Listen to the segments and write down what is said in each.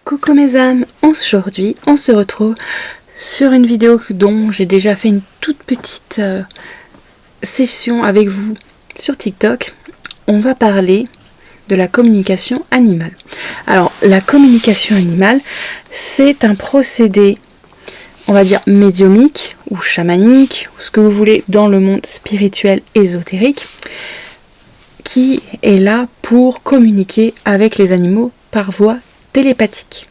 Coucou mes âmes, aujourd'hui on se retrouve sur une vidéo dont j'ai déjà fait une toute petite session avec vous sur TikTok. On va parler de la communication animale. Alors la communication animale, c'est un procédé, on va dire médiumnique ou chamanique, ou ce que vous voulez dans le monde spirituel ésotérique, qui est là pour communiquer avec les animaux par voie télépathique.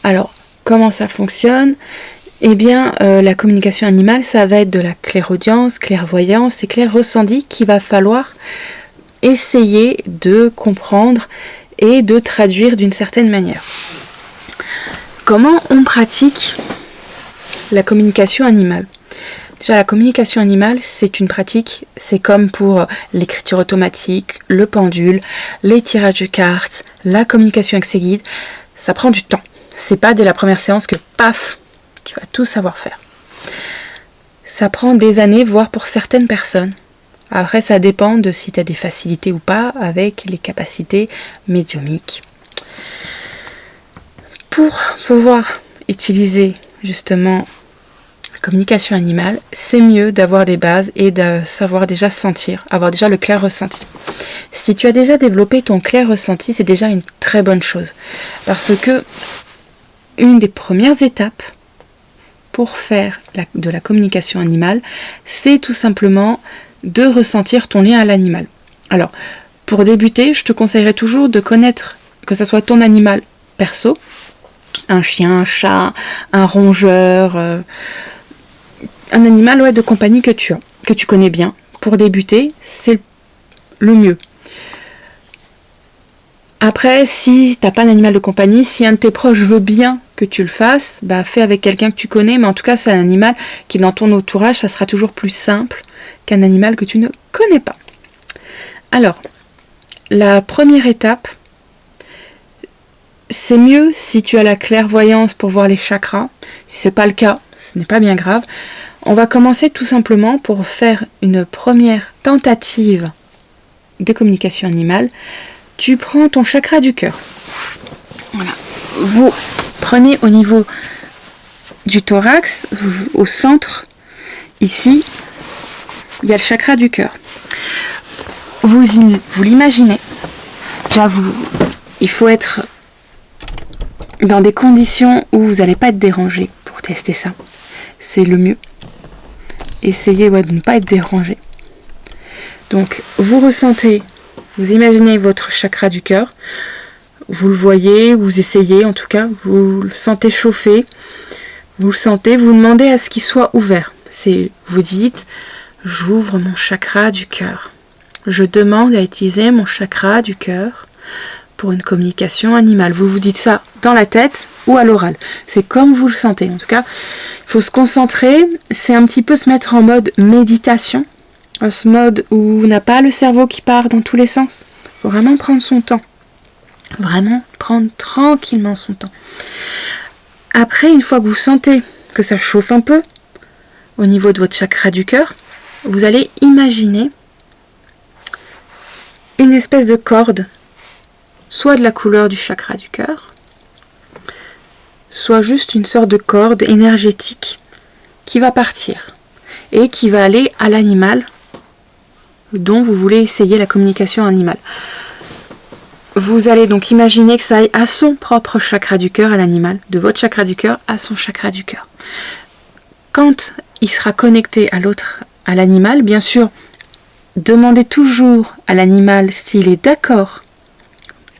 Alors, comment ça fonctionne ? Eh bien, la communication animale, ça va être de la clairaudience, clairvoyance et clair-ressenti qu'il va falloir essayer de comprendre et de traduire d'une certaine manière. Comment on pratique la communication animale ? Déjà, la communication animale, c'est une pratique, c'est comme pour l'écriture automatique, le pendule, les tirages de cartes, la communication avec ses guides. Ça prend du temps. C'est pas dès la première séance que, paf, tu vas tout savoir faire. Ça prend des années, voire pour certaines personnes. Après, ça dépend de si tu as des facilités ou pas avec les capacités médiumniques. Pour pouvoir utiliser justement communication animale, c'est mieux d'avoir des bases et de savoir déjà sentir, avoir déjà le clair ressenti. Si tu as déjà développé ton clair ressenti, c'est déjà une très bonne chose. Parce que une des premières étapes pour faire de la communication animale, c'est tout simplement de ressentir ton lien à l'animal. Alors, pour débuter, je te conseillerais toujours de connaître, que ce soit ton animal perso, un chien, un chat, un rongeur, un animal de compagnie que tu connais bien. Pour débuter, c'est le mieux. Après, si tu n'as pas d'animal de compagnie, si un de tes proches veut bien que tu le fasses, fais avec quelqu'un que tu connais, mais en tout cas, c'est un animal qui est dans ton entourage, ça sera toujours plus simple qu'un animal que tu ne connais pas. Alors, la première étape, c'est mieux si tu as la clairvoyance pour voir les chakras. Si ce n'est pas le cas, ce n'est pas bien grave. On va commencer tout simplement pour faire une première tentative de communication animale. Tu prends ton chakra du cœur. Voilà. Vous prenez au niveau du thorax, au centre, ici, il y a le chakra du cœur. Vous l'imaginez. J'avoue, il faut être dans des conditions où vous n'allez pas être dérangé pour tester ça. C'est le mieux. Essayez de ne pas être dérangé. Donc, vous ressentez, vous imaginez votre chakra du cœur, vous le voyez, vous essayez en tout cas, vous le sentez chauffer, vous le sentez, vous demandez à ce qu'il soit ouvert. Vous dites, j'ouvre mon chakra du cœur. Je demande à utiliser mon chakra du cœur pour une communication animale. Vous vous dites ça dans la tête ou à l'oral. C'est comme vous le sentez. En tout cas, il faut se concentrer. C'est un petit peu se mettre en mode méditation. Ce mode où on n'a pas le cerveau qui part dans tous les sens. Il faut vraiment prendre son temps. Vraiment prendre tranquillement son temps. Après, une fois que vous sentez que ça chauffe un peu au niveau de votre chakra du cœur, vous allez imaginer une espèce de corde, soit de la couleur du chakra du cœur, soit juste une sorte de corde énergétique qui va partir et qui va aller à l'animal dont vous voulez essayer la communication animale. Vous allez donc imaginer que ça aille à son propre chakra du cœur, à l'animal, de votre chakra du cœur à son chakra du cœur. Quand il sera connecté à l'animal, bien sûr, demandez toujours à l'animal s'il est d'accord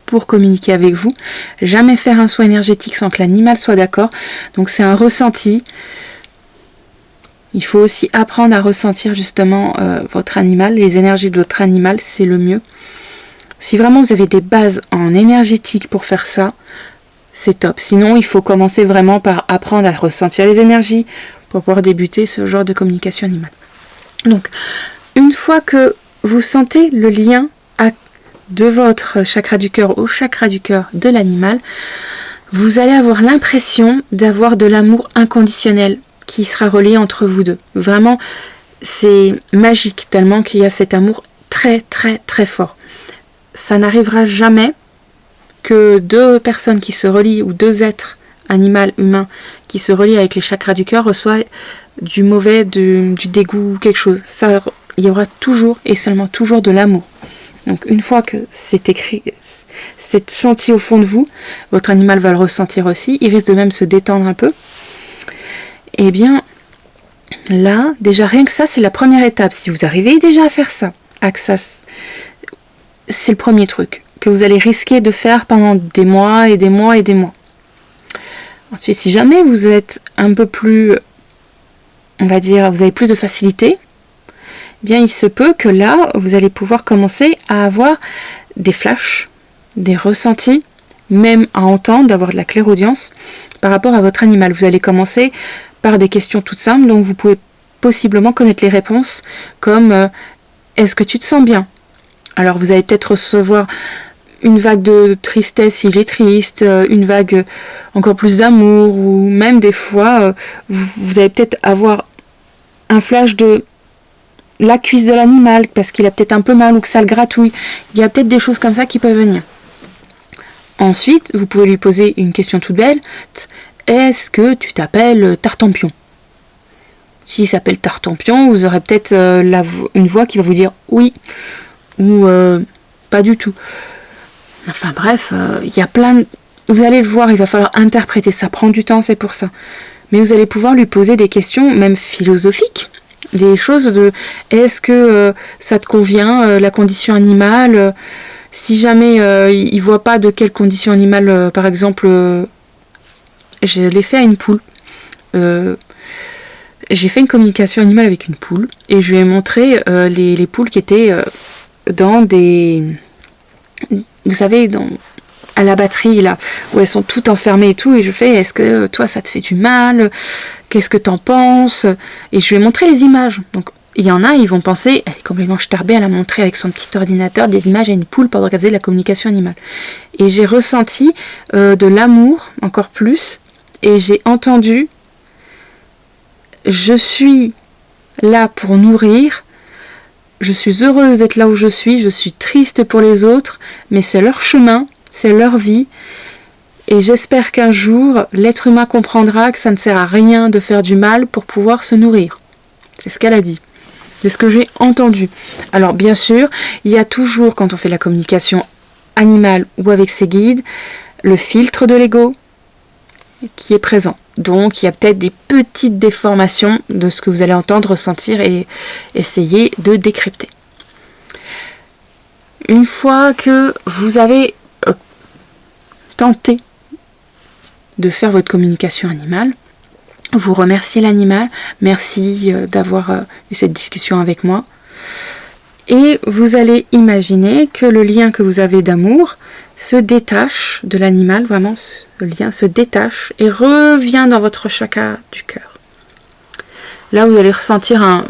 pour communiquer avec vous. Jamais faire un soin énergétique sans que l'animal soit d'accord. Donc c'est un ressenti. Il faut aussi apprendre à ressentir justement votre animal, les énergies de votre animal, c'est le mieux. Si vraiment vous avez des bases en énergétique pour faire ça, c'est top. Sinon, il faut commencer vraiment par apprendre à ressentir les énergies pour pouvoir débuter ce genre de communication animale. Donc, une fois que vous sentez le lien de votre chakra du cœur au chakra du cœur de l'animal, vous allez avoir l'impression d'avoir de l'amour inconditionnel qui sera relié entre vous deux. Vraiment, c'est magique tellement qu'il y a cet amour très très très fort. Ça n'arrivera jamais que deux personnes qui se relient, ou deux êtres, animal, humain, qui se relient avec les chakras du cœur, reçoivent du mauvais, du dégoût, quelque chose. Ça, il y aura toujours et seulement toujours de l'amour. Donc une fois que c'est écrit, c'est senti au fond de vous, votre animal va le ressentir aussi, il risque de même se détendre un peu. Et bien là, déjà rien que ça, c'est la première étape. Si vous arrivez déjà à faire ça, c'est le premier truc que vous allez risquer de faire pendant des mois et des mois et des mois. Ensuite, si jamais vous êtes un peu plus, on va dire, vous avez plus de facilité, eh bien il se peut que là, vous allez pouvoir commencer à avoir des flashs, des ressentis, même à entendre, d'avoir de la clairaudience par rapport à votre animal. Vous allez commencer par des questions toutes simples, donc vous pouvez possiblement connaître les réponses, comme est-ce que tu te sens bien? Alors vous allez peut-être recevoir une vague de tristesse s'il est triste, une vague encore plus d'amour, ou même des fois, vous allez peut-être avoir un flash de la cuisse de l'animal, parce qu'il a peut-être un peu mal ou que ça le gratouille. Il y a peut-être des choses comme ça qui peuvent venir. Ensuite, vous pouvez lui poser une question toute belle. Est-ce que tu t'appelles Tartampion? S'il s'appelle Tartampion, vous aurez peut-être une voix qui va vous dire oui, ou pas du tout. Enfin bref, il y a plein de... Vous allez le voir, il va falloir interpréter, ça prend du temps, c'est pour ça. Mais vous allez pouvoir lui poser des questions, même philosophiques, des choses de est-ce que ça te convient, la condition animale, si jamais il ne voit pas de quelle condition animale, par exemple, je l'ai fait à une poule. J'ai fait une communication animale avec une poule et je lui ai montré les poules qui étaient dans des... Vous savez, à la batterie, là, où elles sont toutes enfermées et tout, et je fais, est-ce que toi, ça te fait du mal? Qu'est-ce que t'en penses? Et je lui ai montré les images. Donc, il y en a, ils vont penser, elle est complètement starbée, elle a montré avec son petit ordinateur des images à une poule pendant qu'elle faisait de la communication animale. Et j'ai ressenti de l'amour, encore plus, et j'ai entendu, je suis là pour nourrir, je suis heureuse d'être là où je suis triste pour les autres, mais c'est leur chemin, c'est leur vie, et j'espère qu'un jour, l'être humain comprendra que ça ne sert à rien de faire du mal pour pouvoir se nourrir. C'est ce qu'elle a dit. C'est ce que j'ai entendu. Alors bien sûr, il y a toujours, quand on fait la communication animale ou avec ses guides, le filtre de l'ego qui est présent. Donc il y a peut-être des petites déformations de ce que vous allez entendre, ressentir et essayer de décrypter. Une fois que vous avez tenté de faire votre communication animale, vous remerciez l'animal, merci d'avoir eu cette discussion avec moi, et vous allez imaginer que le lien que vous avez d'amour se détache de l'animal, vraiment le lien se détache et revient dans votre chakra du cœur. Là vous allez ressentir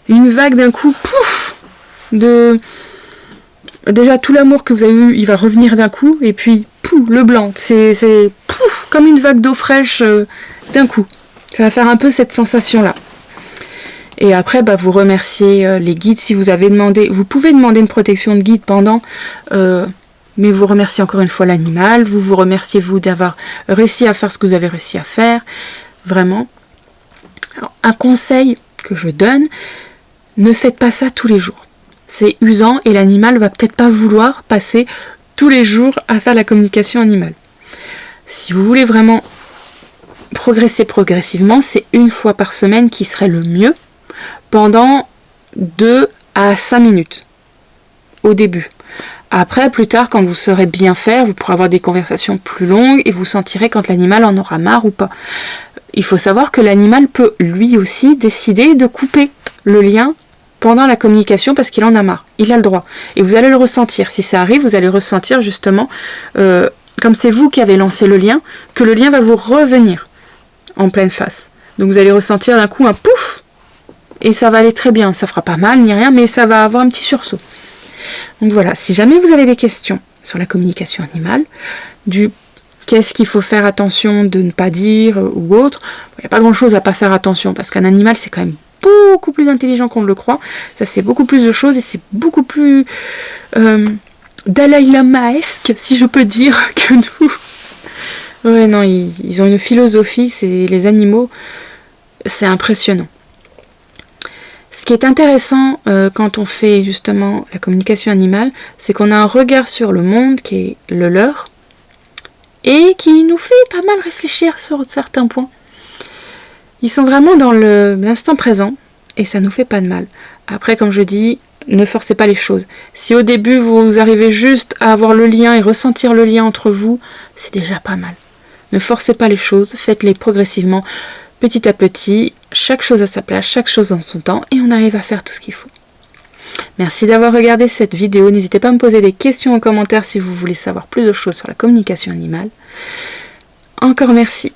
une vague d'un coup, pouf, déjà tout l'amour que vous avez eu, il va revenir d'un coup, et puis pouf, le blanc, c'est pouf, comme une vague d'eau fraîche d'un coup. Ça va faire un peu cette sensation là. Et après, vous remerciez les guides si vous avez demandé. Vous pouvez demander une protection de guide pendant, mais vous remerciez encore une fois l'animal. Vous remerciez vous d'avoir réussi à faire ce que vous avez réussi à faire. Vraiment. Alors, un conseil que je donne, ne faites pas ça tous les jours. C'est usant et l'animal va peut-être pas vouloir passer tous les jours à faire la communication animale. Si vous voulez vraiment progresser progressivement, c'est une fois par semaine qui serait le mieux, pendant 2 à 5 minutes au début. Après, plus tard, quand vous saurez bien faire, vous pourrez avoir des conversations plus longues et vous sentirez quand l'animal en aura marre ou pas. Il faut savoir que l'animal peut lui aussi décider de couper le lien pendant la communication parce qu'il en a marre. Il a le droit. Et vous allez le ressentir. Si ça arrive, vous allez ressentir justement, comme c'est vous qui avez lancé le lien, que le lien va vous revenir en pleine face. Donc vous allez ressentir d'un coup un pouf, et ça va aller très bien. Ça fera pas mal ni rien, mais ça va avoir un petit sursaut. Donc voilà, si jamais vous avez des questions sur la communication animale, du qu'est-ce qu'il faut faire attention de ne pas dire ou autre, il n'y a pas grand-chose à pas faire attention, parce qu'un animal c'est quand même beaucoup plus intelligent qu'on ne le croit. Ça c'est beaucoup plus de choses et c'est beaucoup plus Dalai Lamaesque, si je peux dire, que nous. Ouais, non, ils ont une philosophie, c'est les animaux, c'est impressionnant. Ce qui est intéressant quand on fait justement la communication animale, c'est qu'on a un regard sur le monde qui est le leur et qui nous fait pas mal réfléchir sur certains points. Ils sont vraiment dans l'instant présent et ça nous fait pas de mal. Après, comme je dis, ne forcez pas les choses. Si au début vous arrivez juste à avoir le lien et ressentir le lien entre vous, c'est déjà pas mal. Ne forcez pas les choses, faites-les progressivement, petit à petit, chaque chose à sa place, chaque chose en son temps, et on arrive à faire tout ce qu'il faut. Merci d'avoir regardé cette vidéo, n'hésitez pas à me poser des questions en commentaire si vous voulez savoir plus de choses sur la communication animale. Encore merci.